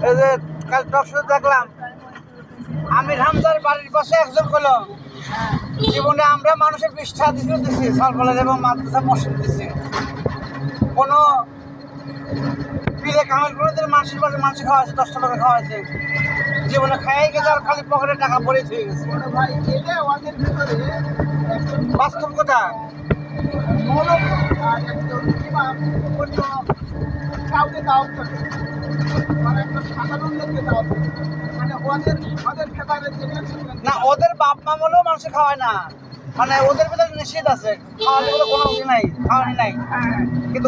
এই যে কাল টকশো দেখলাম আমির হামজার বাড়ির পাশে একজন হলো জীবনে আমরা মানুষের পৃষ্ঠা দিচ্ছি সরকারের এবং মাদ্রাসা মসজিদ দিচ্ছি কোনো পীরে কামেল কোনোদিন মানুষের বাড়ির মানুষ খাওয়া হয়েছে 10 টাকা খাওয়া হয়েছে জীবনে খাইয়ে গেছে আর খালি পকেটে টাকা পড়ে থেকে গেছে বাস্তব কথা না ওদের বাপ মা বলেও মানুষ খাওয়ায় না মানে ওদের ভিতরে নিষেধ আছে খাওয়ালে কোনো নাই খাওয়ানি নাই কিন্তু